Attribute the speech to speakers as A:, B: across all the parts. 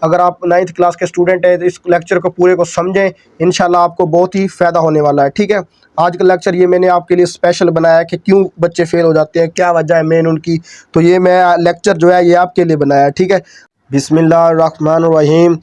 A: अगर आप 9th class के स्टूडेंट हैं तो इस लेक्चर को पूरे को समझें, इंशाल्लाह आपको बहुत ही फ़ायदा होने वाला है। ठीक है, आज का लेक्चर ये मैंने आपके लिए स्पेशल बनाया है कि क्यों बच्चे फेल हो जाते हैं, क्या वजह है मेन उनकी। तो ये मैं लेक्चर जो है ये आपके लिए बनाया है। ठीक है, बिस्मिल्लाहिर्रहमानिर्रहीम।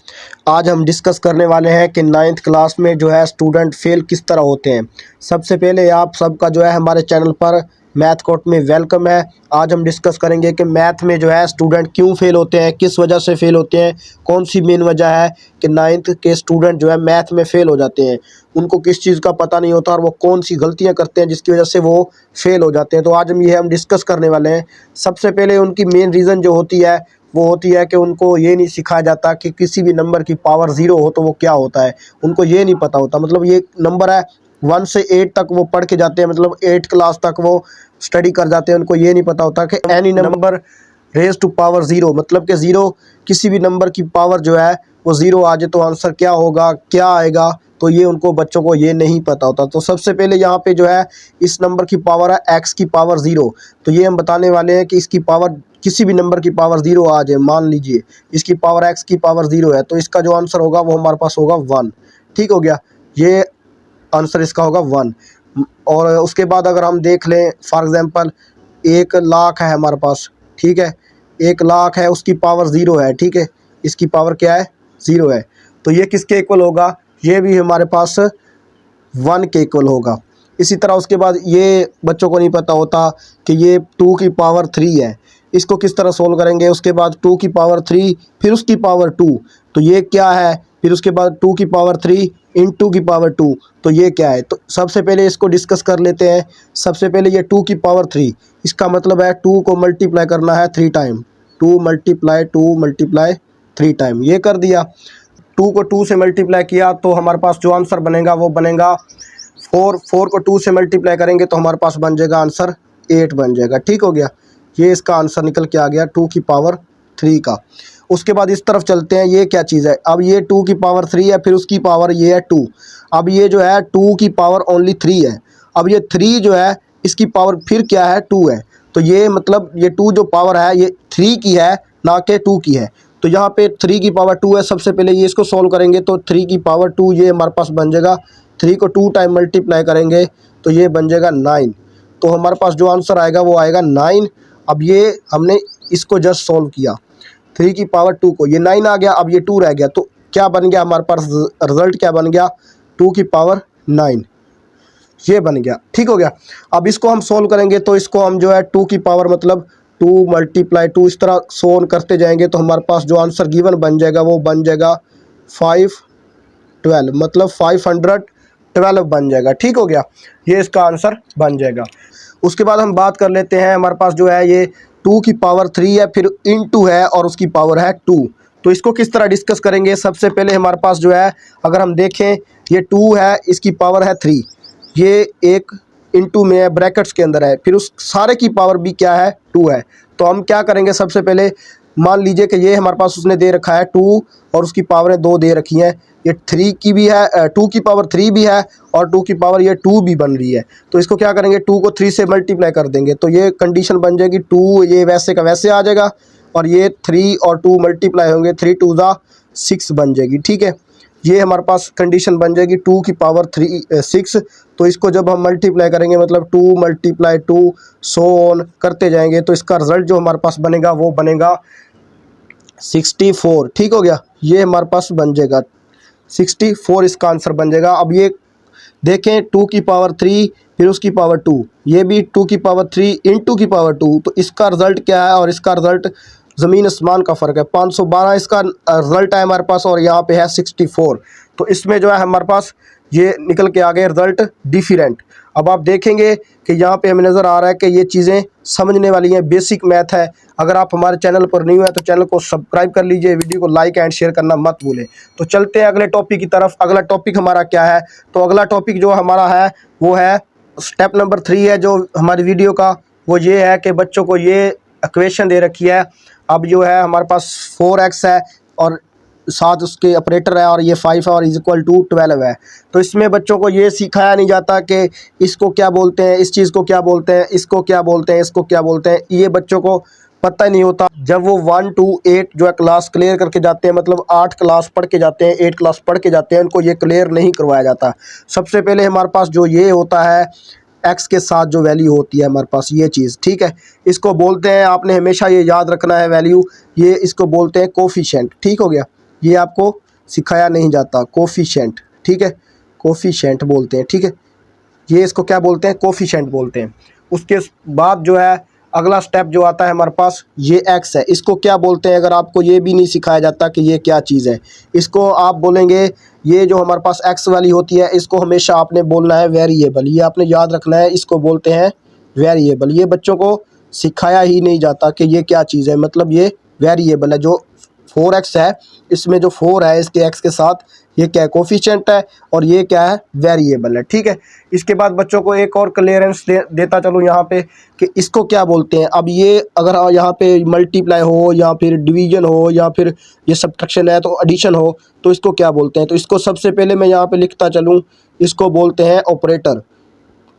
A: आज हम डिस्कस करने वाले हैं कि 9th क्लास में जो है स्टूडेंट फेल किस तरह होते हैं। सबसे पहले आप सबका जो है हमारे चैनल पर मैथ कोर्ट में वेलकम है। आज हम डिस्कस करेंगे कि मैथ में जो है स्टूडेंट क्यों फेल होते हैं, किस वजह से फेल होते हैं, कौन सी मेन वजह है कि 9th के स्टूडेंट जो है मैथ में फेल हो जाते हैं, उनको किस चीज़ का पता नहीं होता और वो कौन सी गलतियां करते हैं जिसकी वजह से वो फेल हो जाते हैं। तो आज हम डिस्कस करने वाले हैं। सबसे पहले उनकी मेन रीज़न जो होती है वो होती है कि उनको ये नहीं सिखाया जाता कि किसी भी नंबर की पावर 0 हो तो वो क्या होता है। उनको ये नहीं पता होता, मतलब ये नंबर है 1 से 8 तक वो पढ़ के जाते हैं, मतलब 8 क्लास तक वो स्टडी कर जाते हैं। उनको ये नहीं पता होता कि any number raise to power 0, मतलब कि 0 किसी भी नंबर की पावर जो है वो 0 आ जाए तो आंसर क्या होगा, क्या आएगा। तो ये उनको बच्चों को ये नहीं पता होता। तो सबसे पहले यहाँ पे जो है इस नंबर की पावर है x की पावर 0। तो ये हम बताने वाले हैं कि इसकी पावर किसी भी नंबर की पावर 0 आ जाए, मान लीजिए इसकी पावर x की पावर 0 है तो इसका जो आंसर होगा वो हमारे पास होगा 1। ठीक हो गया, ये आंसर इसका होगा 1। और उसके बाद अगर हम देख लें फॉर एग्जांपल 1 लाख है हमारे पास, ठीक है, 1 लाख है, उसकी पावर 0 है, ठीक है, इसकी पावर क्या है 0 है। तो ये किसके इक्वल होगा, ये भी हमारे पास 1 के इक्वल होगा। इसी तरह उसके बाद ये बच्चों को नहीं पता होता कि ये 2 की पावर 3 है, इसको किस तरह सोल्व करेंगे। उसके बाद 2 की पावर 3 फिर उसकी पावर 2, तो ये क्या है, फिर उसके बाद 2 की पावर 3 इंटू की पावर 2, तो ये क्या है। तो सबसे पहले इसको डिस्कस कर लेते हैं। सबसे पहले ये 2 की पावर 3, इसका मतलब है 2 को मल्टीप्लाई करना है 3 टाइम, 2 मल्टीप्लाई 3 टाइम, ये कर दिया। 2 को 2 से मल्टीप्लाई किया तो हमारे पास जो आंसर बनेगा वो बनेगा 4। 4 को 2 से मल्टीप्लाई करेंगे तो हमारे पास बन जाएगा आंसर 8 बन जाएगा। ठीक हो गया, ये इसका आंसर निकल के आ गया 2 की पावर 3 का। उसके बाद इस तरफ चलते हैं, ये क्या चीज़ है, अब ये 2 की पावर 3 है, फिर उसकी पावर ये है 2। अब ये जो है 2 की पावर ओनली 3 है, अब ये 3 जो है इसकी पावर फिर क्या है 2 है। तो ये मतलब ये 2 जो पावर है ये 3 की है ना कि 2 की है। तो यहाँ पे 3 की पावर 2 है। सबसे पहले ये इसको सॉल्व करेंगे तो 3 की पावर 2 ये हमारे पास बन जाएगा, 3 को 2 टाइम मल्टीप्लाई करेंगे तो ये बन जाएगा 9। तो हमारे पास जो आंसर आएगा वो आएगा 9। अब ये हमने इसको जस्ट सॉल्व किया, 3 की पावर 2 को, ये 9 आ गया, अब ये 2 रह गया, तो क्या बन गया हमारे पास रिजल्ट, क्या बन गया 2 की पावर 9, ये बन गया। ठीक हो गया, अब इसको हम सोल्व करेंगे तो इसको हम जो है 2 की पावर मतलब 2 मल्टीप्लाई 2 इस तरह सोल्व करते जाएंगे तो हमारे पास जो आंसर गिवन बन जाएगा वो बन जाएगा 512, मतलब 512 बन जाएगा। ठीक हो गया, ये इसका आंसर बन जाएगा। उसके बाद हम बात कर लेते हैं, हमारे पास जो है ये 2 की पावर 3 है, फिर इंटू है और उसकी पावर है 2। तो इसको किस तरह डिस्कस करेंगे। सबसे पहले हमारे पास जो है अगर हम देखें ये 2 है, इसकी पावर है 3, ये एक इंटू में है, ब्रैकेट्स के अंदर है, फिर उस सारे की पावर भी क्या है 2 है। तो हम क्या करेंगे, सबसे पहले मान लीजिए कि ये हमारे पास उसने दे रखा है 2 और उसकी पावरें 2 दे रखी हैं, ये 3 की भी है, 2 की पावर 3 भी है और 2 की पावर ये 2 भी बन रही है। तो इसको क्या करेंगे, 2 को 3 से मल्टीप्लाई कर देंगे तो ये कंडीशन बन जाएगी 2 ये वैसे का वैसे आ जाएगा और ये 3 और 2 मल्टीप्लाई होंगे, 3 2 ज़ा 6 बन जाएगी। ठीक है, ये हमारे पास कंडीशन बन जाएगी 2 की पावर 6। तो इसको जब हम मल्टीप्लाई करेंगे मतलब 2 मल्टीप्लाई 2 सो ऑन करते जाएंगे तो इसका रिजल्ट जो हमारे पास बनेगा वो बनेगा 64। ठीक हो गया, ये हमारे पास बन जाएगा 64, इसका आंसर बन जाएगा। अब ये देखें 2 की पावर 3 फिर उसकी पावर 2, ये भी 2 की पावर 3 इंटू की पावर 2, तो इसका रिजल्ट क्या है और इसका रिजल्ट ज़मीन आसमान का फ़र्क है। 512 इसका रिजल्ट है हमारे पास और यहाँ पे है 64। तो इसमें जो है हमारे पास ये निकल के आ गए रिजल्ट डिफरेंट। अब आप देखेंगे कि यहाँ पे हमें नज़र आ रहा है कि ये चीज़ें समझने वाली हैं, बेसिक मैथ है। अगर आप हमारे चैनल पर न्यू है तो चैनल को सब्सक्राइब कर लीजिए, वीडियो को लाइक एंड शेयर करना मत भूलें। तो चलते हैं अगले टॉपिक की तरफ। अगला टॉपिक हमारा क्या है, तो अगला टॉपिक जो हमारा है वो है स्टेप नंबर 3 है जो हमारी वीडियो का, वो ये है कि बच्चों को ये इक्वेशन दे रखी है। अब जो है हमारे पास 4x है और साथ उसके ऑपरेटर है और ये 5 है और इज इक्वल टू 12 है। तो इसमें बच्चों को ये सिखाया नहीं जाता कि इसको क्या बोलते हैं, इस चीज़ को क्या बोलते हैं, इसको क्या बोलते हैं, इसको क्या बोलते हैं, ये बच्चों को पता ही नहीं होता। जब वो 1 to 8 जो है क्लास क्लियर करके जाते हैं, मतलब 8 क्लास पढ़ के जाते हैं, 8 क्लास पढ़ के जाते हैं, उनको ये क्लियर नहीं करवाया जाता। सबसे पहले हमारे पास जो ये होता है एक्स के साथ जो वैल्यू होती है हमारे पास ये चीज़, ठीक है, इसको बोलते हैं, आपने हमेशा ये याद रखना है वैल्यू, ये इसको बोलते हैं कोफिशिएंट। ठीक हो गया, ये आपको सिखाया नहीं जाता, कोफिशिएंट, ठीक है, कोफिशिएंट बोलते हैं, ठीक है, ये इसको क्या बोलते हैं, कोफिशिएंट बोलते हैं। उसके बाद जो है अगला स्टेप जो आता है हमारे पास, ये एक्स है, इसको क्या बोलते हैं, अगर आपको ये भी नहीं सिखाया जाता कि ये क्या चीज़ है, इसको आप बोलेंगे, ये जो हमारे पास एक्स वाली होती है इसको हमेशा आपने बोलना है वेरिएबल, ये आपने याद रखना है, इसको बोलते हैं वेरिएबल। ये बच्चों को सिखाया ही नहीं जाता कि ये क्या चीज़ है, मतलब ये वेरिएबल है। जो 4x है, इसमें जो 4 है इसके x के साथ, ये क्या है, कोफिशिएंट है, और ये क्या है, वेरिएबल है, ठीक है। इसके बाद बच्चों को एक और क्लियरेंस देता चलूँ यहाँ पे कि इसको क्या बोलते हैं। अब ये अगर यहाँ पे मल्टीप्लाई हो या फिर डिवीजन हो या फिर ये सब्ट्रैक्शन है तो एडिशन हो, तो इसको क्या बोलते हैं। तो इसको सबसे पहले मैं यहाँ पे लिखता चलूँ, इसको बोलते हैं ऑपरेटर।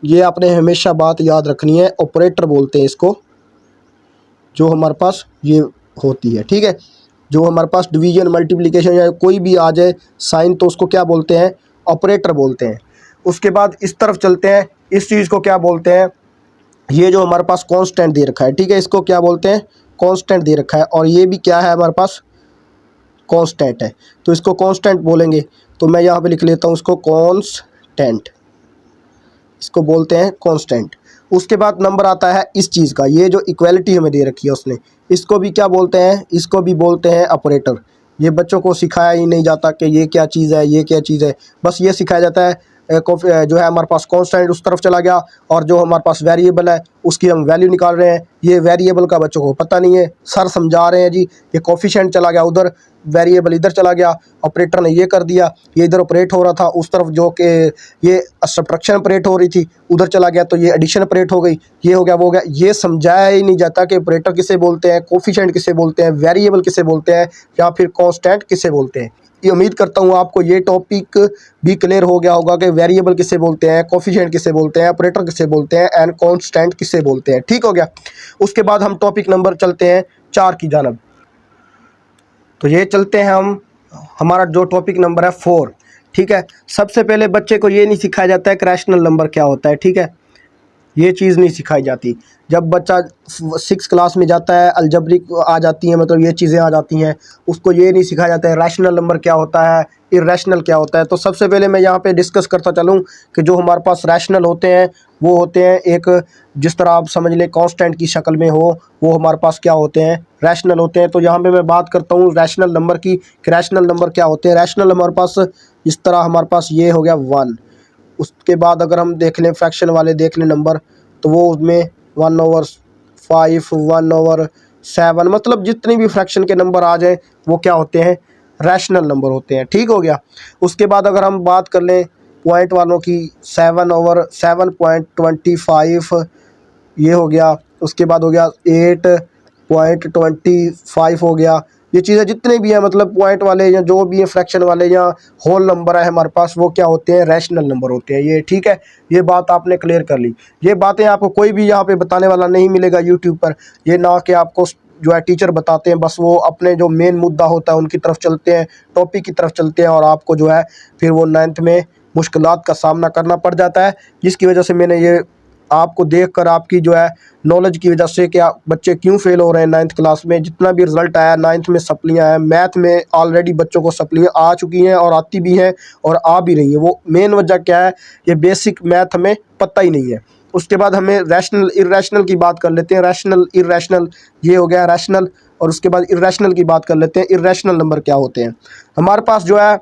A: ये आपने हमेशा बात याद रखनी है, ऑपरेटर बोलते हैं इसको, जो हमारे पास ये होती है, ठीक है। जो हमारे पास डिवीजन, मल्टीप्लिकेशन या कोई भी आ जाए साइन, तो उसको क्या बोलते हैं, ऑपरेटर बोलते हैं। उसके बाद इस तरफ चलते हैं, इस चीज़ को क्या बोलते हैं, ये जो हमारे पास कांस्टेंट दे रखा है, ठीक है, इसको क्या बोलते हैं, कांस्टेंट दे रखा है, और ये भी क्या है हमारे पास, कांस्टेंट है, तो इसको कांस्टेंट बोलेंगे। तो मैं यहाँ पे लिख लेता हूँ इसको कांस्टेंट, इसको बोलते हैं कांस्टेंट। उसके बाद नंबर आता है इस चीज़ का, ये जो इक्वालिटी हमें दे रखी है उसने, इसको भी क्या बोलते हैं, इसको भी बोलते हैं ऑपरेटर। ये बच्चों को सिखाया ही नहीं जाता कि ये क्या चीज़ है, ये क्या चीज़ है, बस ये सिखाया जाता है जो है हमारे पास कांस्टेंट उस तरफ चला गया, और जो हमारे पास वेरिएबल है उसकी हम वैल्यू निकाल रहे हैं। ये वेरिएबल का बच्चों को पता नहीं है, सर समझा रहे हैं जी, ये कोफिशिएंट चला गया उधर, वेरिएबल इधर चला गया, ऑपरेटर ने ये कर दिया, ये इधर ऑपरेट हो रहा था उस तरफ, जो कि ये सब्ट्रैक्शन ऑपरेट हो रही थी, उधर चला गया तो ये एडिशन ऑपरेट हो गई, ये हो गया वो हो गया। ये समझाया ही नहीं जाता कि ऑपरेटर किसे बोलते हैं, कोफिशिएंट किसे बोलते हैं, वेरिएबल किसे बोलते हैं, या फिर कांस्टेंट किसे बोलते हैं। ये उम्मीद करता हूँ आपको ये टॉपिक भी क्लियर हो गया होगा कि वेरिएबल किसे बोलते हैं, कोफिशिएंट किसे बोलते हैं, ऑपरेटर किसे बोलते हैं, एंड कांस्टेंट किसे बोलते हैं। ठीक हो गया। उसके बाद हम टॉपिक नंबर चलते हैं 4 की जानब। तो ये चलते हैं हम, हमारा जो टॉपिक नंबर है 4। ठीक है, सबसे पहले बच्चे को ये नहीं सिखाया जाता है कि रैशनल नंबर क्या होता है। ठीक है, ये चीज़ नहीं सिखाई जाती। जब बच्चा 6 क्लास में जाता है, अलजब्रिक आ जाती हैं, मतलब ये चीज़ें आ जाती हैं, उसको ये नहीं सिखाया जाता है रैशनल नंबर क्या होता है, इर्रेशनल क्या होता है। तो सबसे पहले मैं यहाँ पे डिस्कस करता चलूँ कि जो हमारे पास रैशनल होते हैं वो होते हैं, एक जिस तरह आप समझ लें कांस्टेंट की शक्ल में हो, वो हमारे पास क्या होते हैं, रैशनल होते हैं। तो यहाँ पे मैं बात करता हूँ रैशनल नंबर की कि रैशनल नंबर क्या होते हैं। रैशनल हमारे पास इस तरह, हमारे पास ये हो गया 1। उसके बाद अगर हम देख लें फ्रैक्शन वाले देख लें नंबर, तो वो उसमें 1/5, 1/7, मतलब जितनी भी फ्रैक्शन के नंबर आ जाए वो क्या होते हैं, रैशनल नंबर होते हैं। ठीक हो गया। उसके बाद अगर हम बात कर लें पॉइंट वालों की, 7/7.25 ये हो गया। उसके बाद हो गया 8.25 हो गया। ये चीज़ें जितने भी हैं, मतलब पॉइंट वाले या जो भी है फ्रैक्शन वाले या होल नंबर है हमारे पास, वो क्या होते हैं, रैशनल नंबर होते हैं। ये ठीक है, ये बात आपने क्लियर कर ली। ये बातें आपको कोई भी यहाँ पे बताने वाला नहीं मिलेगा यूट्यूब पर। ये ना कि आपको जो है टीचर बताते हैं, बस वो अपने जो मेन मुद्दा होता है उनकी तरफ चलते हैं, टॉपिक की तरफ चलते हैं, और आपको जो है फिर वो 9th में मुश्किलात का सामना करना पड़ जाता है। जिसकी वजह से मैंने ये आपको देखकर, आपकी जो है नॉलेज की वजह से, क्या बच्चे क्यों फेल हो रहे हैं 9th क्लास में, जितना भी रिजल्ट आया 9th में सप्लियाँ हैं, मैथ में ऑलरेडी बच्चों को सप्लियाँ आ चुकी हैं और आती भी हैं और आ भी रही हैं। वो मेन वजह क्या है, ये बेसिक मैथ हमें पता ही नहीं है। उसके बाद हमें रैशनल इर्रेशनल की बात कर लेते हैं। रैशनल इर्रेशनल, ये हो गया रैशनल। और उसके बाद इर्रेशनल की बात कर लेते हैं। इर्रेशनल नंबर क्या होते हैं हमारे पास, जो है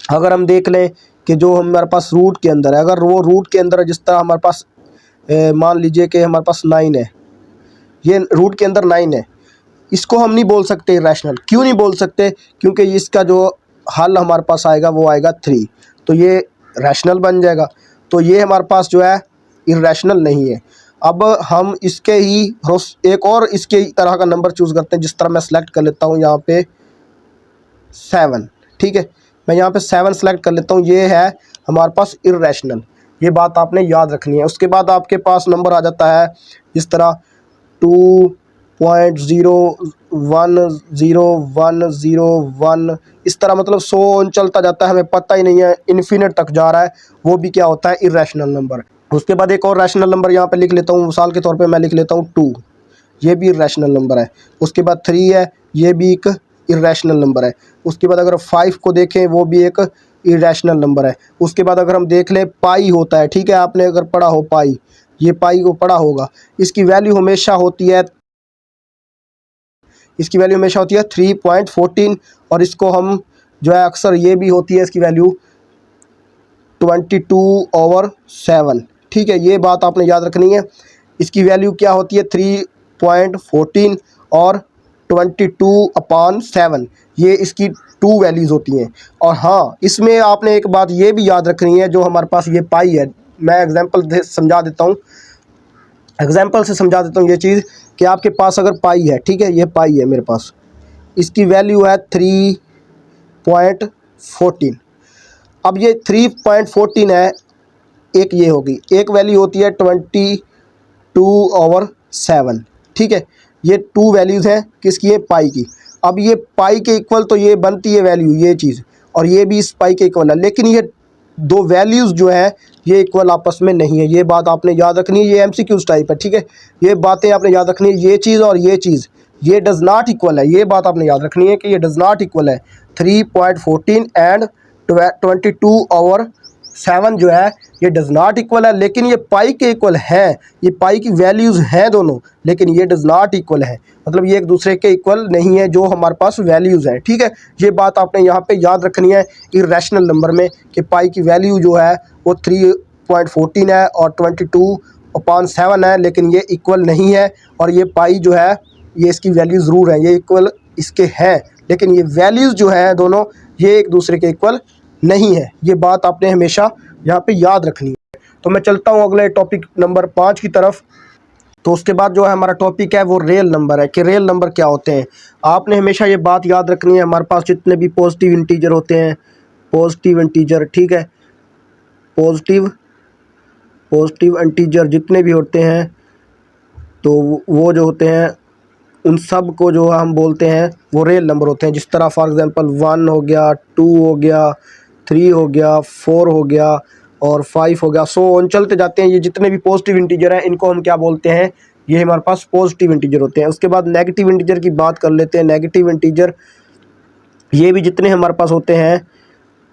A: अगर हम देख लें कि जो हमारे पास रूट के अंदर है, अगर वो रूट के अंदर जिस तरह हमारे पास मान लीजिए कि हमारे पास 9 है, ये रूट के अंदर 9 है, इसको हम नहीं बोल सकते इर्रेशनल। क्यों नहीं बोल सकते, क्योंकि इसका जो हल हमारे पास आएगा वो आएगा 3, तो ये रैशनल बन जाएगा। तो ये हमारे पास जो है इर्रेशनल नहीं है। अब हम इसके ही एक और इसके तरह का नंबर चूज़ करते हैं, जिस तरह मैं सेलेक्ट कर लेता हूँ यहाँ पे 7। ठीक है, मैं यहाँ पे 7 सेलेक्ट कर लेता हूँ, ये है हमारे पास इर्रेशनल। ये बात आपने याद रखनी है। उसके बाद आपके पास नंबर आ जाता है जिस तरह 0.01001 इस तरह मतलब 100 चलता जाता है, हमें पता ही नहीं है, इन्फिनिट तक जा रहा है, वो भी क्या होता है, इरेशनल नंबर। उसके बाद एक और रैशनल नंबर यहाँ पे लिख लेता हूँ, मिसाल के तौर पे मैं लिख लेता हूँ 2, ये भी इरेशनल नंबर है। उसके बाद 3 है, ये भी एक इरेशनल नंबर है। उसके बाद अगर 5 को देखें, वो भी एक इरेशनल नंबर है। उसके बाद अगर हम देख लें पाई होता है, ठीक है, आपने अगर पढ़ा हो पाई, ये पाई को पढ़ा होगा, इसकी वैल्यू हमेशा होती है 3.14, और इसको हम जो है अक्सर ये भी होती है इसकी वैल्यू 22/7। ठीक है, ये बात आपने याद रखनी है। इसकी वैल्यू क्या होती है, 3.14 और 22/7, ये इसकी 2 वैल्यूज़ होती हैं। और हाँ, इसमें आपने एक बात ये भी याद रखनी है, जो हमारे पास ये पाई है, मैं एग्जांपल समझा देता हूँ, एग्जांपल से समझा देता हूँ ये चीज़, कि आपके पास अगर पाई है, ठीक है, ये पाई है मेरे पास, इसकी वैल्यू है 3.14। अब ये 3.14 है, एक ये होगी, एक वैल्यू होती है 22/7। ठीक है, ये 2 वैल्यूज़ हैं किसकी है, पाई की। अब ये पाई के इक्वल तो ये बनती है वैल्यू, ये चीज़, और ये भी इस पाई के इक्वल है, लेकिन ये 2 वैल्यूज़ जो है ये इक्वल आपस में नहीं है। ये बात आपने याद रखनी है, ये MCQs टाइप है। ठीक है, ये बातें आपने याद रखनी है, ये चीज़ और ये चीज़, ये डज़ नॉट इक्वल है, ये बात आपने याद रखनी है कि ये डज़ नॉट इक्वल है। 3.14 एंड 22/7 जो है ये डज़ नॉट इक्वल है, लेकिन ये पाई के इक्वल है, ये पाई की वैल्यूज़ हैं दोनों, लेकिन ये डज़ नॉट इक्वल है, मतलब ये एक दूसरे के इक्वल नहीं है जो हमारे पास वैल्यूज़ हैं। ठीक है, ये बात आपने यहाँ पे याद रखनी है इरेशनल नंबर में, कि पाई की वैल्यू जो है वो 3.14 है और 22/7 है, लेकिन ये इक्वल नहीं है। और ये पाई जो है ये इसकी वैल्यू ज़रूर है, ये इक्वल इसके हैं, लेकिन ये वैल्यूज़ जो हैं दोनों ये एक दूसरे के इक्वल नहीं है। ये बात आपने हमेशा यहाँ पे याद रखनी है। तो मैं चलता हूँ अगले टॉपिक नंबर 5 की तरफ। तो उसके बाद जो है हमारा टॉपिक है वो रियल नंबर है, कि रियल नंबर क्या होते हैं। आपने हमेशा ये बात याद रखनी है, हमारे पास जितने भी पॉजिटिव इंटीजर होते हैं, पॉजिटिव इंटीजर, ठीक है, पॉजिटिव इंटीजर जितने भी होते हैं, तो वो जो होते हैं उन सब को जो हम बोलते हैं वो रियल नंबर होते हैं। जिस तरह फॉर एग्जांपल 1 हो गया, 2 हो गया, 3 हो गया, 4 हो गया और 5 हो गया, सो ऑन चलते जाते हैं। ये जितने भी पॉजिटिव इंटीजर हैं इनको हम क्या बोलते हैं, ये हमारे पास पॉजिटिव इंटीजर होते हैं। उसके बाद नेगेटिव इंटीजर की बात कर लेते हैं। नेगेटिव इंटीजर ये भी जितने हमारे पास होते हैं,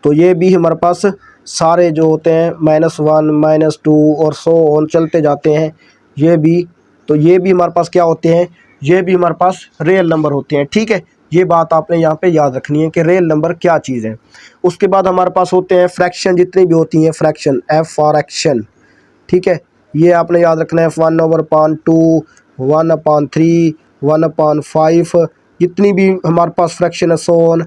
A: तो ये भी हमारे पास सारे जो होते हैं -1, -2 और सो ऑन चलते जाते हैं, ये भी, तो ये भी हमारे पास क्या होते हैं, ये भी हमारे पास रियल नंबर होते हैं। ठीक है, ये बात आपने यहाँ पे याद रखनी है कि रियल नंबर क्या चीज़ है। उसके बाद हमारे पास होते हैं फ्रैक्शन, जितनी भी होती हैं फ्रैक्शन, F फॉर एक्शन। ठीक है, ये आपने याद रखना है, 1/2, 1/3, 1/5, जितनी भी हमारे पास फ्रैक्शन है सो ऑन,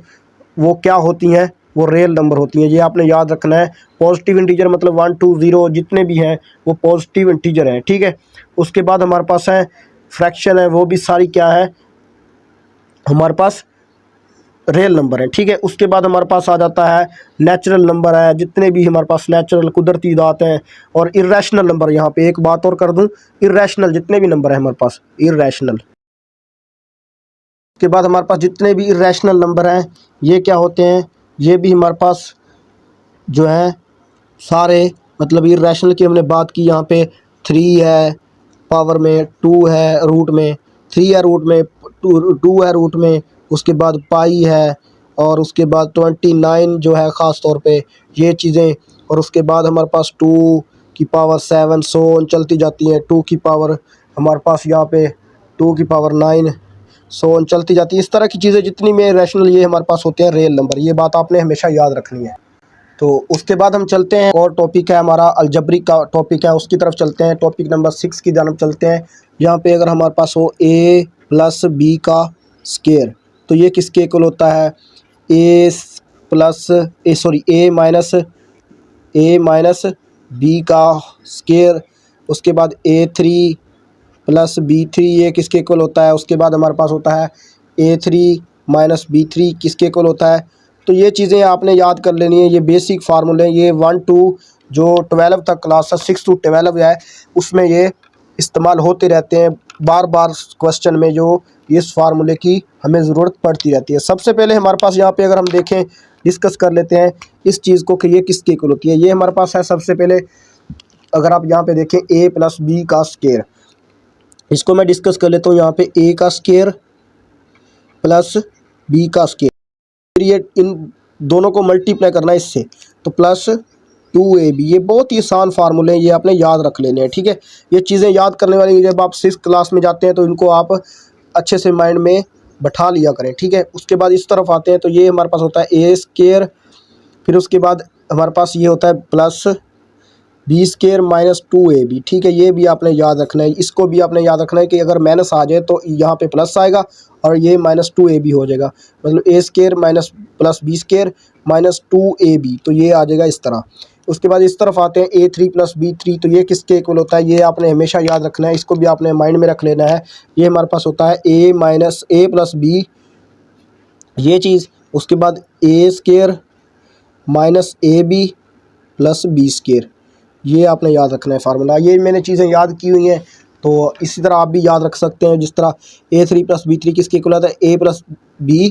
A: वो क्या होती हैं, वो रियल नंबर होती हैं। ये आपने याद रखना है। पॉजिटिव इंटीजर मतलब 1, 2, 0 जितने भी हैं वो पॉजिटिव इंटीजर हैं। ठीक है, उसके बाद हमारे पास है फ्रैक्शन है, वो भी सारी क्या है, हमारे पास रियल नंबर है। ठीक है, उसके बाद हमारे पास आ जाता है नेचुरल नंबर है, जितने भी हमारे पास नेचुरल कुदरती दात हैं, और इरेशनल नंबर। यहाँ पे एक बात और कर दूं, इरेशनल जितने भी नंबर है हमारे पास इरेशनल, के बाद हमारे पास जितने भी इरेशनल नंबर हैं ये क्या होते हैं, ये भी हमारे पास जो है सारे, मतलब इरेशनल की हमने बात की, यहाँ पे 3 है पावर में, 2 है रूट में, 3 है रूट में, 2 है रूट में, उसके बाद पाई है, और उसके बाद 29 जो है ख़ास तौर पे ये चीज़ें, और उसके बाद हमारे पास 2 की पावर 7 सो चलती जाती हैं, 2 की पावर हमारे पास यहाँ पे 2 की पावर 9 सो चलती जाती है। इस तरह की चीज़ें जितनी में रैशनल ये हमारे पास होते हैं रियल नंबर, ये बात आपने हमेशा याद रखनी है। तो उसके बाद हम चलते हैं, और टॉपिक है हमारा अलजब्रिक का टॉपिक है, उसकी तरफ चलते हैं। टॉपिक नंबर 6 की जानब चलते हैं। यहाँ पे अगर हमारे पास हो a + b का स्केयर, तो ये किसके इक्वल होता है, a b का स्केयर। उसके बाद a3 + b3 ये किसके इक्वल होता है। उसके बाद हमारे पास होता है a3 - b3 किसके इक्वल होता है। तो ये चीज़ें आपने याद कर लेनी है, ये बेसिक फार्मूले हैं। ये 1 to जो 12 तक क्लास है, 6 to 12 है, उसमें ये इस्तेमाल होते रहते हैं। बार बार क्वेश्चन में जो इस फार्मूले की हमें ज़रूरत पड़ती रहती है। सबसे पहले हमारे पास यहाँ पे अगर हम देखें, डिस्कस कर लेते हैं इस चीज़ को कि ये किसके इक्वल होती है। ये हमारे पास है सबसे पहले, अगर आप यहाँ पे देखें a प्लस बी का स्क्वायर, इसको मैं डिस्कस कर लेता हूँ। यहाँ पे a का स्क्वायर प्लस b का स्क्वायर, फिर ये इन दोनों को मल्टीप्लाई करना है इससे, तो प्लस 2ab। ये बहुत ही आसान फार्मूले हैं, ये आपने याद रख लेने हैं, ठीक है। ये चीज़ें याद करने वाली, जब आप 6th क्लास में जाते हैं तो इनको आप अच्छे से माइंड में बैठा लिया करें, ठीक है। उसके बाद इस तरफ आते हैं तो ये हमारे पास होता है a स्क्वायर, फिर उसके बाद हमारे पास ये होता है plus B square minus 2ab, ठीक है। ये भी आपने याद रखना है, इसको भी आपने याद रखना है कि अगर माइनस आ जाए तो यहाँ पे प्लस आएगा और ये माइनस 2ab हो जाएगा, मतलब a square minus plus B square minus 2ab, तो ये आ जाएगा इस तरह। उसके बाद इस तरफ आते हैं a3 प्लस b3, तो ये किसके इक्वल होता है, ये आपने हमेशा याद रखना है, इसको भी आपने माइंड में रख लेना है। ये हमारे पास होता है a minus a plus b, ये चीज़। उसके बाद a square minus ab plus B square, ये आपने याद रखना है फार्मूला। ये मैंने चीज़ें याद की हुई हैं, तो इसी तरह आप भी याद रख सकते हैं। जिस तरह a3 प्लस b3 किसके इक्वल आता है, a प्लस b,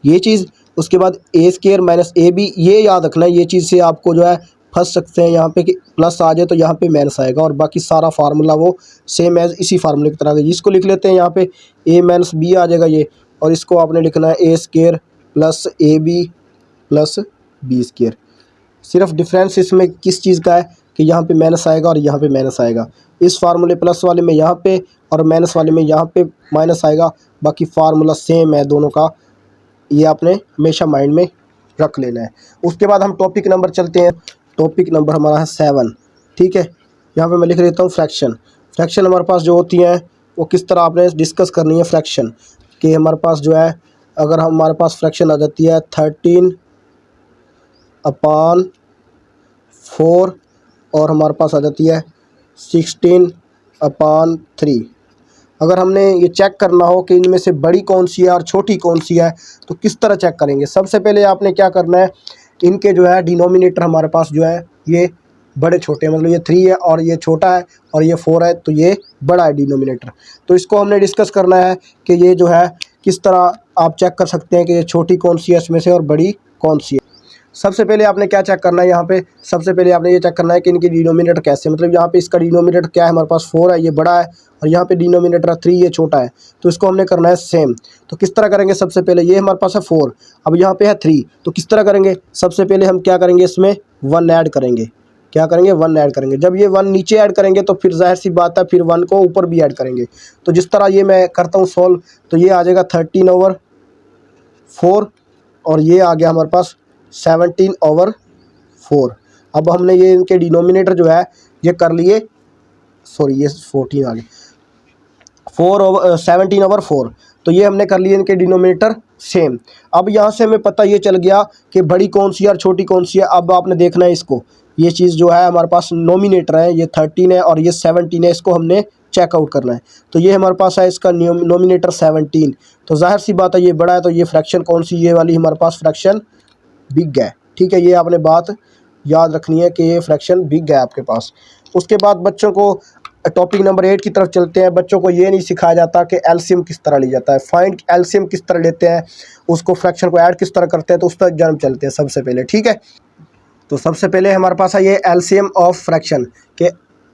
A: ये चीज़। उसके बाद a स्क्वायर माइनस ab, ये याद रखना है। ये चीज़ से आपको जो है फंस सकते हैं यहाँ पे कि प्लस आ जाए तो यहाँ पे माइनस आएगा, और बाकी सारा फार्मूला वो सेम एज इसी फार्मूले की तरह। जिसको लिख लेते हैं यहाँ पे a माइनस b आ जाएगा ये, और इसको आपने लिखना है a square plus ab plus B square. सिर्फ डिफरेंस इसमें किस चीज़ का है कि यहाँ पे माइनस आएगा और यहाँ पे माइनस आएगा। इस फार्मूले प्लस वाले में यहाँ पे और माइनस वाले में यहाँ पे माइनस आएगा, बाकी फार्मूला सेम है दोनों का, ये आपने हमेशा माइंड में रख लेना है। उसके बाद हम टॉपिक नंबर चलते हैं। टॉपिक नंबर हमारा है 7, ठीक है। यहाँ पे मैं लिख लेता हूँ फ्रैक्शन। फ्रैक्शन हमारे पास जो होती हैं वो किस तरह आपने डिस्कस करनी है फ्रैक्शन कि हमारे पास जो है, अगर हमारे पास फ्रैक्शन आ जाती है 13/4 और हमारे पास आ जाती है 16/3। अगर हमने ये चेक करना हो कि इनमें से बड़ी कौन सी है और छोटी कौन सी है, तो किस तरह चेक करेंगे। सबसे पहले आपने क्या करना है, इनके जो है डिनोमिनेटर हमारे पास जो है ये बड़े छोटे हैं, मतलब ये 3 है और ये छोटा है और ये 4 है, तो ये बड़ा है डिनोमिनेटर। तो इसको हमने डिस्कस करना है कि ये जो है किस तरह आप चेक कर सकते हैं कि ये छोटी कौन सी है इसमें से और बड़ी कौन सी है। सबसे पहले आपने क्या चेक करना है, यहाँ पे सबसे पहले आपने ये चेक करना है कि इनकी डिनोमिनेटर कैसे, मतलब यहाँ पे इसका डिनोमिनेटर क्या है, हमारे पास 4 है, ये बड़ा है, और यहाँ पे डिनोमिनेटर 3, ये छोटा है, तो इसको हमने करना है सेम। तो किस तरह करेंगे, सबसे पहले ये हमारे पास है 4, अब यहाँ पे है 3, तो किस तरह करेंगे, सबसे पहले हम क्या करेंगे, इसमें 1 ऐड करेंगे। क्या करेंगे, 1 ऐड करेंगे। जब ये 1 नीचे ऐड करेंगे तो फिर जाहिर सी बात है फिर 1 को ऊपर भी ऐड करेंगे। तो जिस तरह ये मैं करता हूँ सॉल्व, तो ये आ जाएगा 13/4 और ये आ गया हमारे पास 17/4। अब हमने ये इनके डिनोमिनेटर जो है ये कर लिए, सॉरी ये 14 आ गए, 17/4, तो ये हमने कर लिए इनके डिनोमिनेटर सेम। अब यहाँ से हमें पता ये चल गया कि बड़ी कौन सी है और छोटी कौन सी है। अब आपने देखना है इसको, ये चीज़ जो है हमारे पास नोमिनेटर है, ये 13 है और ये 17 है, इसको हमने चेकआउट करना है। तो ये हमारे पास है इसका नोमिनेटर 17, तो जाहिर सी बात है ये बड़ा है, तो ये फ्रैक्शन कौन सी, ये वाली हमारे पास फ्रैक्शन बिग है, ठीक है। ये आपने बात याद रखनी है कि ये फ्रैक्शन बिग है आपके पास। उसके बाद बच्चों को टॉपिक नंबर 8 की तरफ चलते हैं। बच्चों को ये नहीं सिखाया जाता कि एलसीएम किस तरह लिया जाता है, फाइंड एलसीएम किस तरह लेते हैं, उसको फ्रैक्शन को ऐड किस तरह करते हैं, तो उस तरह जन्म चलते हैं सबसे पहले, ठीक है। तो सबसे पहले हमारे पास है ये एलसीएम ऑफ फ्रैक्शन के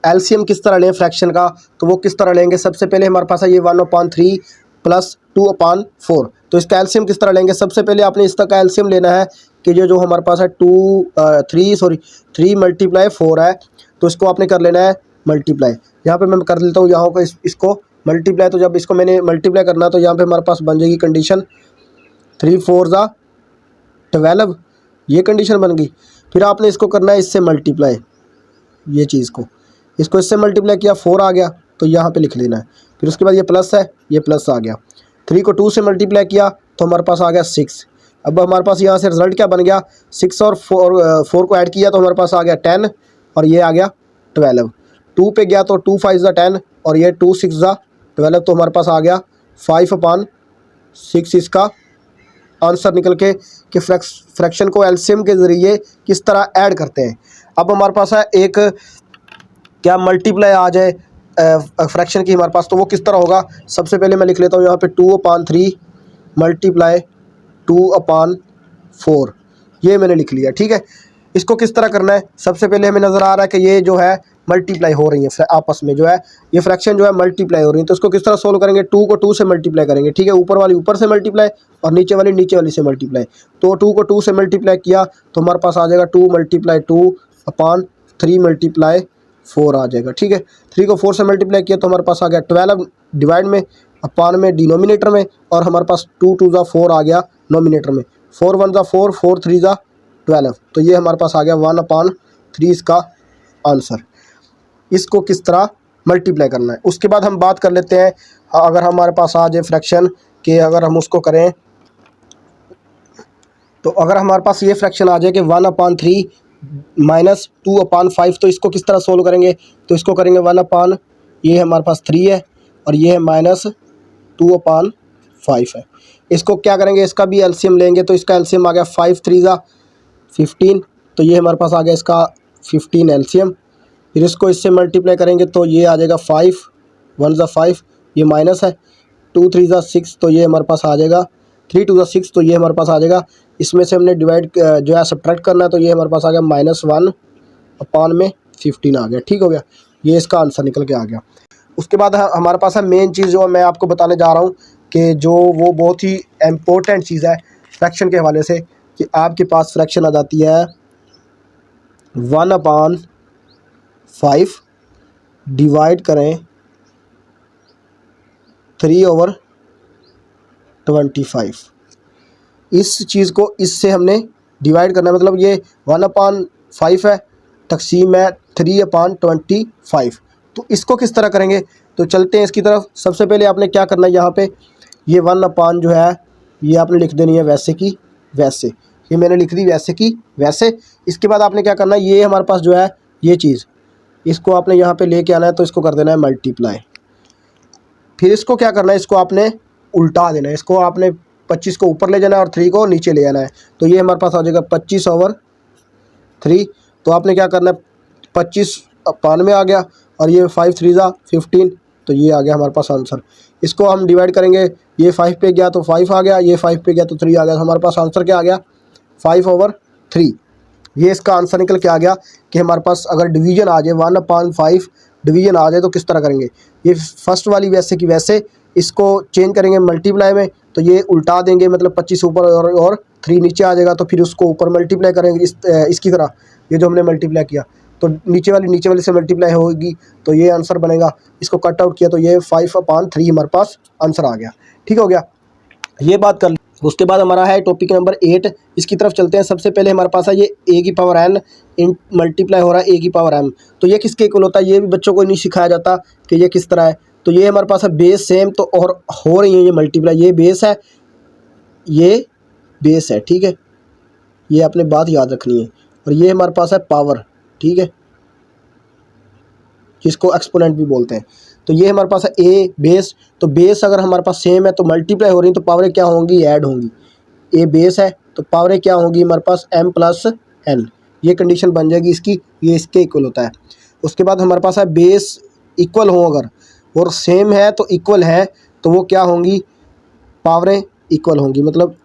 A: एलसीएम किस तरह लें फ्रैक्शन का, तो वो किस तरह लेंगे। सबसे पहले हमारे पास है ये 1/3 प्लस 2/4, तो इसका एलसीएम किस तरह लेंगे। सबसे पहले आपने इसका का एलसीएम लेना है कि ये जो हमारे पास है 3 × 4 है, तो इसको आपने कर लेना है मल्टीप्लाई। यहाँ पे मैं कर लेता हूँ यहाँ को इसको मल्टीप्लाई। तो जब इसको मैंने मल्टीप्लाई करना है तो यहाँ पे हमारे पास बन जाएगी कंडीशन 3 × 4 = 12, ये कंडीशन बन गई। फिर आपने इसको करना है इससे मल्टीप्लाई, ये चीज़ को इसको इससे मल्टीप्लाई किया, 4 आ गया, तो यहाँ पे लिख लेना है। फिर उसके बाद ये प्लस है, ये प्लस आ गया। 3 को 2 से मल्टीप्लाई किया तो हमारे पास आ गया 6। अब हमारे पास यहाँ से रिजल्ट क्या बन गया, 6 और 4 को ऐड किया तो हमारे पास आ गया 10 और ये आ गया 12। 2 पे गया तो 2 × 5 = 10 और ये 2 × 6 = 12, तो हमारे पास आ गया 5/6 इसका आंसर निकल के कि फ्रैक्शन को एलसीएम के ज़रिए किस तरह ऐड करते हैं। अब हमारे पास है एक क्या मल्टीप्लाई आ जाए फ्रैक्शन की हमारे पास, तो वो किस तरह होगा। सबसे पहले मैं लिख लेता हूँ यहाँ पे 2/3 मल्टीप्लाई 2/4, ये मैंने लिख लिया। ठीक है, इसको किस तरह करना है। सबसे पहले हमें नज़र आ रहा है कि ये जो है मल्टीप्लाई हो रही है आपस में, जो है ये फ्रैक्शन जो है मल्टीप्लाई हो रही है। तो इसको किस तरह सोल्व करेंगे, 2 को 2 से मल्टीप्लाई करेंगे। ठीक है, ऊपर वाली ऊपर से मल्टीप्लाई और नीचे वाली से मल्टीप्लाई। तो 2 को 2 से मल्टीप्लाई किया तो हमारे पास आ जाएगा 2 × 2/3 × 4 आ जाएगा। ठीक है, 3 को 4 से मल्टीप्लाई किया तो हमारे पास आ गया 12 डिवाइड में, अपान में डिनोमिनेटर में, और हमारे पास 2 × 2 = 4 आ गया नोमिनेटर में। 4 × 1 = 4, 4 × 3 = 12। तो ये हमारे पास आ गया 1/3 इसका आंसर। इसको किस तरह मल्टीप्लाई करना है, उसके बाद हम बात कर लेते हैं। अगर हमारे पास आ जाए फ्रैक्शन के, अगर हम उसको करें तो अगर हमारे पास ये फ्रैक्शन आ जाए कि 1/3 - 2/5, तो इसको किस तरह सोल्व करेंगे। तो इसको करेंगे 1/, ये हमारे पास 3 है और ये है -2/5 है। इसको क्या करेंगे, इसका भी एलसीएम लेंगे। तो इसका एलसीएम आ गया 5 × 3 = 15, तो ये हमारे पास आ गया इसका 15 एलसीएम। फिर इसको इससे मल्टीप्लाई करेंगे तो ये आ जाएगा 5 × 1 = 5, ये माइनस है। 2 × 3 = 6, तो ये हमारे पास आ जाएगा 3 × 2 = 6, तो ये हमारे पास आ जाएगा। इसमें से हमने डिवाइड जो है सब्ट्रैक्ट करना है, तो ये हमारे पास आ गया -1/15 आ गया। ठीक हो गया, ये इसका आंसर निकल के आ गया। उसके बाद हमारे पास है मेन चीज़ जो मैं आपको बताने जा रहा हूँ कि जो वो बहुत ही इम्पोर्टेंट चीज़ है फ्रैक्शन के हवाले से, कि आपके पास फ्रैक्शन आ जाती है 1/5 डिवाइड करें 3/25। इस चीज़ को इससे हमने डिवाइड करना है, मतलब ये 1/5 है, तकसीम है 3/25। तो इसको किस तरह करेंगे, तो चलते हैं इसकी तरफ। सबसे पहले आपने क्या करना है, यहाँ पे ये 1/, जो है ये आपने लिख देनी है वैसे की वैसे, ये मैंने लिख दी वैसे की वैसे। इसके बाद आपने क्या करना है, ये हमारे पास जो है ये चीज़, इसको आपने यहाँ पे लेके आना है, तो इसको कर देना है मल्टीप्लाई। फिर इसको क्या करना है, इसको आपने उल्टा देना है। इसको आपने 25 को ऊपर ले जाना है और 3 को नीचे ले आना है। तो ये हमारे पास आ जाएगा 25/3। तो आपने क्या करना है, 25/5 में आ गया और ये 5 × 3 = 15, तो ये आ गया हमारे पास आंसर। इसको हम डिवाइड करेंगे, ये 5 पे गया तो 5 आ गया, ये 5 पे गया तो 3 आ गया। तो हमारे पास आंसर क्या आ गया, 5/3। ये इसका आंसर निकल के आ गया कि हमारे पास अगर डिवीजन आ जाए 1/5 डिवीजन आ जाए तो किस तरह करेंगे। ये फर्स्ट वाली वैसे की वैसे, इसको चेंज करेंगे मल्टीप्लाई में, तो ये उल्टा देंगे, मतलब 25 ऊपर और 3 नीचे आ जाएगा। तो फिर उसको ऊपर मल्टीप्लाई करेंगे इसकी तरह, ये जो हमने मल्टीप्लाई किया तो नीचे वाली से मल्टीप्लाई होगी, तो ये आंसर बनेगा। इसको कट आउट किया तो ये 5/3 हमारे पास आंसर आ गया। ठीक हो गया, ये बात कर। उसके बाद हमारा है टॉपिक नंबर 8, इसकी तरफ चलते हैं। सबसे पहले हमारे पास है ये a⁴n इन मल्टीप्लाई हो रहा है a⁴m, तो ये किसके इक्वल होता है, ये भी बच्चों को नहीं सिखाया जाता कि ये किस तरह है। तो ये हमारे पास है बेस सेम, तो और हो रही है ये मल्टीप्लाई, ये बेस है, ये बेस है। ठीक है, ये आपने बात याद रखनी है। और ये हमारे पास है पावर, ठीक है, जिसको एक्सपोनेंट भी बोलते हैं। तो ये हमारे पास है ए बेस, तो बेस अगर हमारे पास सेम है तो मल्टीप्लाई हो रही है, तो पावरें क्या होंगी, ऐड होंगी। ए बेस है तो पावरें क्या होंगी हमारे पास, m + n, ये कंडीशन बन जाएगी इसकी, ये इसके इक्वल होता है। उसके बाद हमारे पास है बेस इक्वल हो अगर, और सेम है तो इक्वल है, तो वो क्या होंगी, पावरें इक्वल होंगी। मतलब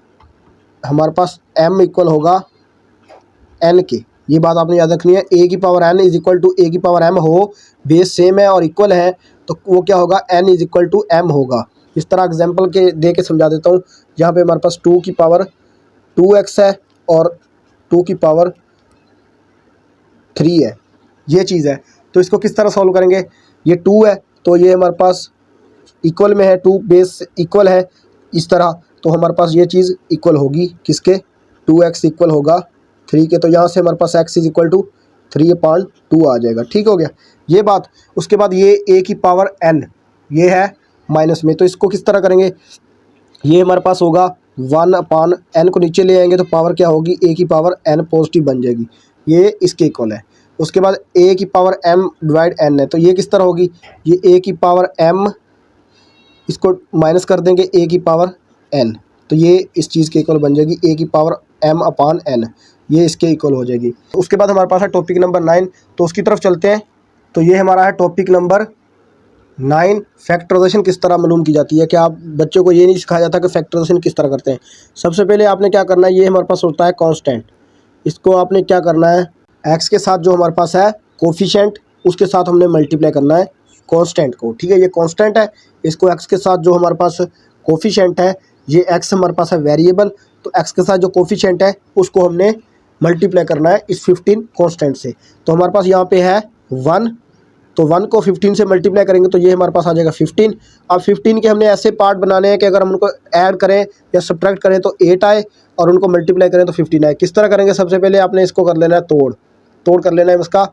A: हमारे पास m इक्वल होगा n के, ये बात आपने याद रखनी है। a⁴n = a⁴m हो, बेस सेम है और इक्वल है, तो वो क्या होगा, n = m होगा। इस तरह एग्जांपल के दे के समझा देता हूँ। जहाँ पे हमारे पास 2 की पावर 2x है और 2 की पावर 3 है, ये चीज़ है। तो इसको किस तरह सॉल्व करेंगे, ये 2 है तो ये हमारे पास इक्वल में है, 2 बेस इक्वल है इस तरह, तो हमारे पास ये चीज़ इक्वल होगी किसके, 2x इक्वल होगा 3 के। तो यहाँ से हमारे पास x = 3/2 आ जाएगा। ठीक हो गया, ये बात। उसके बाद ये a⁴n ये है माइनस में, तो इसको किस तरह करेंगे, ये हमारे पास होगा 1/n को नीचे ले आएंगे तो पावर क्या होगी, a⁴n पॉजिटिव बन जाएगी, ये इसके इक्वल है। उसके बाद a⁴m डिवाइड n है, तो ये किस तरह होगी, ये a⁴m, इसको माइनस कर देंगे a⁴n, तो ये इस चीज़ के इक्वल बन जाएगी a⁴m/n, ये इसके इक्वल हो जाएगी। उसके बाद हमारे पास है टॉपिक नंबर 9, तो उसकी तरफ चलते हैं। तो ये हमारा है टॉपिक नंबर 9 फैक्टराइजेशन किस तरह मालूम की जाती है। क्या आप बच्चों को ये नहीं सिखाया जाता कि फैक्टराइजेशन किस तरह करते हैं। सबसे पहले आपने क्या करना है, ये हमारे पास होता है कांस्टेंट, इसको आपने क्या करना है, एक्स के साथ जो हमारे पास है कोफिशिएंट उसके साथ हमने मल्टीप्लाई करना है कांस्टेंट को। ठीक है, ये कांस्टेंट है, इसको एक्स के साथ जो हमारे पास कोफिशिएंट है, ये एक्स हमारे पास है वेरिएबल, तो एक्स के साथ जो कोफिशिएंट है उसको हमने मल्टीप्लाई करना है इस 15 कांस्टेंट से। तो हमारे पास यहाँ पे है 1, तो 1 को 15 से मल्टीप्लाई करेंगे तो ये हमारे पास आ जाएगा 15। अब 15 के हमने ऐसे पार्ट बनाने हैं कि अगर हम उनको ऐड करें या सब्ट्रैक्ट करें तो 8 आए और उनको मल्टीप्लाई करें तो 15 आए। किस तरह करेंगे, सबसे पहले आपने इसको कर लेना है तोड़ कर लेना है इसका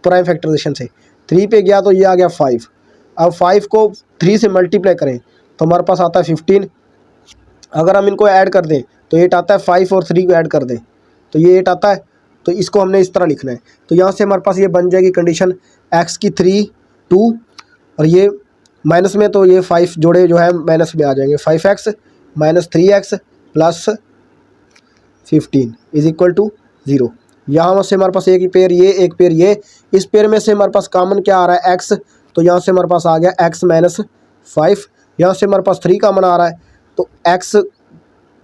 A: प्राइम फैक्टराइजेशन से। 3 पे गया तो ये आ गया 5। अब 5 को 3 से मल्टीप्लाई करें तो हमारे पास आता है 15। अगर हम इनको ऐड कर दें तो 8 आता है, 5 और 3 को ऐड कर दें तो ये 8 आता है। तो इसको हमने इस तरह लिखना है। तो यहाँ से हमारे पास ये बन जाएगी कंडीशन x की 3 2 और ये माइनस में, तो ये 5 जोड़े जो है माइनस में आ जाएंगे, 5x minus 3x plus 15 is equal to 0। यहाँ से हमारे पास एक पेयर ये, एक पेयर ये, इस पेयर में से हमारे पास कॉमन क्या आ रहा है x, तो यहाँ से हमारे पास आ गया x माइनस 5। यहाँ से हमारे पास 3 कॉमन आ रहा है तो x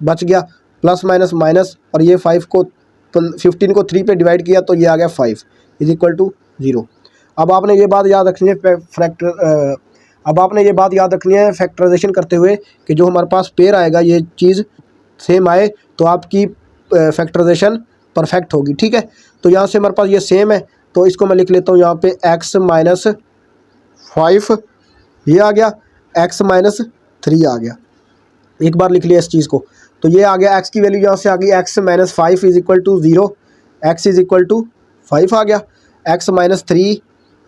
A: बच गया, प्लस माइनस माइनस, और ये 5 को 15 को 3 पे डिवाइड किया तो ये आ गया 5 इज इक्वल टू 0। अब आपने ये बात याद रखनी है फैक्टराइजेशन करते हुए कि जो हमारे पास पेयर आएगा ये चीज़ सेम आए तो आपकी फैक्टराइजेशन परफेक्ट होगी। ठीक है, तो यहाँ से हमारे पास ये सेम है तो इसको मैं लिख लेता हूँ यहाँ पे x माइनस 5 ये आ गया, x माइनस 3 आ गया। एक बार लिख लिया इस चीज़ को, तो ये आ गया x की वैल्यू यहाँ से आ गई x minus 5 is equal to 0, x is equal to 5 आ गया, x minus 3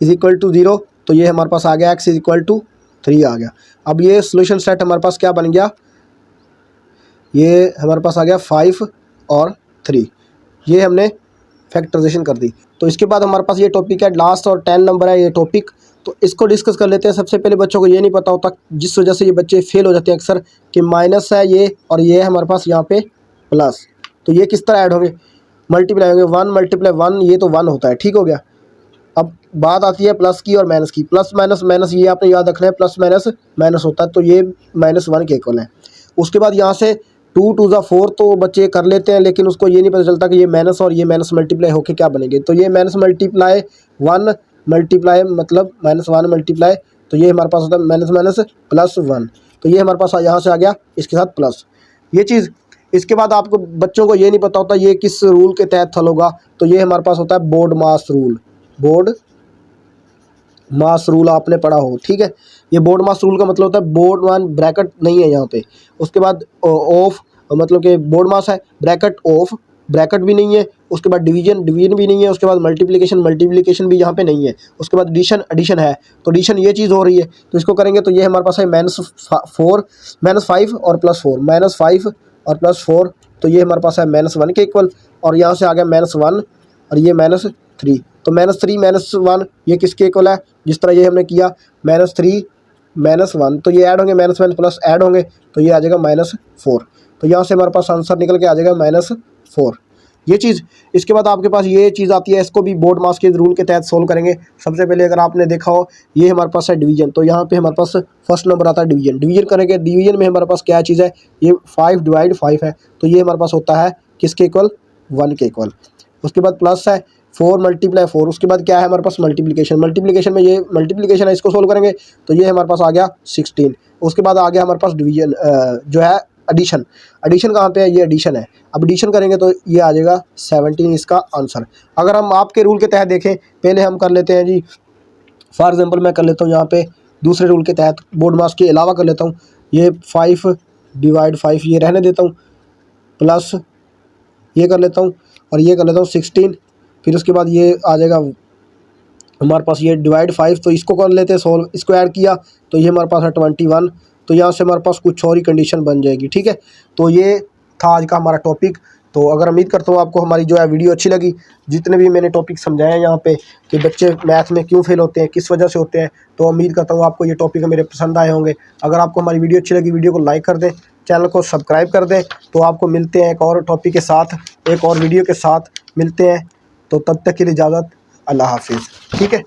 A: is equal to 0, तो ये हमारे पास आ गया x इज इक्वल टू 3 आ गया। अब ये सोल्यूशन सेट हमारे पास क्या बन गया, ये हमारे पास आ गया 5 और 3, ये हमने फैक्टराइजेशन कर दी। तो इसके बाद हमारे पास ये टॉपिक है लास्ट और 10 नंबर है ये टॉपिक, तो इसको डिस्कस कर लेते हैं। सबसे पहले बच्चों को ये नहीं पता होता, जिस वजह से ये बच्चे फेल हो जाते हैं अक्सर, कि माइनस है ये और ये है हमारे पास यहाँ पे प्लस, तो ये किस तरह ऐड होंगे, मल्टीप्लाई होंगे, 1 मल्टीप्लाई 1 ये तो 1 होता है। ठीक हो गया, अब बात आती है प्लस की और माइनस की। प्लस माइनस माइनस ये आपने याद रखना है, प्लस माइनस माइनस होता है, तो ये -1 के इक्वल है। उसके बाद यहाँ से 2 2 ज़ा 4 तो बच्चे कर लेते हैं, लेकिन उसको ये नहीं पता चलता कि ये माइनस और ये माइनस मल्टीप्लाई होके क्या बनेंगे। तो ये माइनस मल्टीप्लाई 1 मल्टीप्लाई मतलब -1 मल्टीप्लाई, तो ये हमारे पास होता है माइनस माइनस प्लस 1, तो ये हमारे पास यहाँ से आ गया इसके साथ प्लस ये चीज़। इसके बाद आपको बच्चों को ये नहीं पता होता ये किस रूल के तहत हल होगा, तो ये हमारे पास होता है बोर्ड मास रूल। बोर्ड मास रूल आपने पढ़ा हो, ठीक है। ये बोर्ड मास रूल का मतलब होता है बोर्ड वन ब्रैकेट नहीं है यहाँ पे, उसके बाद ऑफ मतलब कि बोर्ड मास है, ब्रैकेट ऑफ ब्रैकेट भी नहीं है, उसके बाद डिवीजन भी नहीं है, उसके बाद मल्टीप्लिकेशन भी यहाँ पे नहीं है, उसके बाद एडिशन है, तो एडिशन ये चीज़ हो रही है, तो इसको करेंगे तो ये हमारे पास है -5 और +4, -5 और +4, तो ये हमारे पास है -1 के इक्वल, और यहाँ से आ गया -1 और ये -3, तो -3 -1 ये किसके इक्वल है, जिस तरह ये हमने किया -3 -1, तो ये ऐड होंगे, -1 प्लस ऐड होंगे, तो ये आ जाएगा -4, तो यहाँ से हमारे पास आंसर निकल के आ जाएगा -4 ये चीज़। इसके बाद आपके पास ये चीज़ आती है, इसको भी बोर्ड मास के रूल के तहत सोल्व करेंगे। सबसे पहले अगर आपने देखा हो ये हमारे पास है डिवीजन, तो यहाँ पे हमारे पास फर्स्ट नंबर आता है डिवीजन करेंगे। डिवीजन में हमारे पास क्या चीज़ है, ये 5/5 है, तो ये हमारे पास होता है किसके इक्वल, 1 के इक्वल। उसके बाद प्लस है 4 × 4, उसके बाद क्या है हमारे पास मल्टीप्लिकेशन में ये मल्टीप्लिकेशन है, इसको सोल्व करेंगे तो ये हमारे पास आ गया 16। उसके बाद आ गया हमारे पास डिवीजन जो है एडिशन कहाँ पे है, ये एडिशन है। अब एडिशन करेंगे तो ये आ जाएगा 17 इसका आंसर। अगर हम आपके रूल के तहत देखें, पहले हम कर लेते हैं जी, फॉर एग्जांपल मैं कर लेता हूँ यहाँ पे दूसरे रूल के तहत, बोर्ड मास के अलावा कर लेता हूँ, ये 5/5 ये रहने देता हूँ, प्लस ये कर लेता हूँ और ये कर लेता हूँ 16, फिर उसके बाद ये आ जाएगा हमारे पास ये /5, तो इसको कर लेते हैं सोल्व, इसको ऐड किया तो ये हमारे पास है 21, तो यहाँ से हमारे पास कुछ और ही कंडीशन बन जाएगी, ठीक है। तो ये था आज का हमारा टॉपिक। तो अगर उम्मीद करता हूँ आपको हमारी जो है वीडियो अच्छी लगी, जितने भी मैंने टॉपिक समझाए हैं यहाँ पे कि बच्चे मैथ में क्यों फेल होते हैं, किस वजह से होते हैं, तो उम्मीद करता हूँ आपको ये टॉपिक मेरे पसंद आए होंगे। अगर आपको हमारी वीडियो अच्छी लगी, वीडियो को लाइक कर दें, चैनल को सब्सक्राइब कर दें। तो आपको मिलते हैं एक और टॉपिक के साथ, एक और वीडियो के साथ मिलते हैं, तो तब तक के लिए इजाज़त, अल्लाह हाफिज़, ठीक है।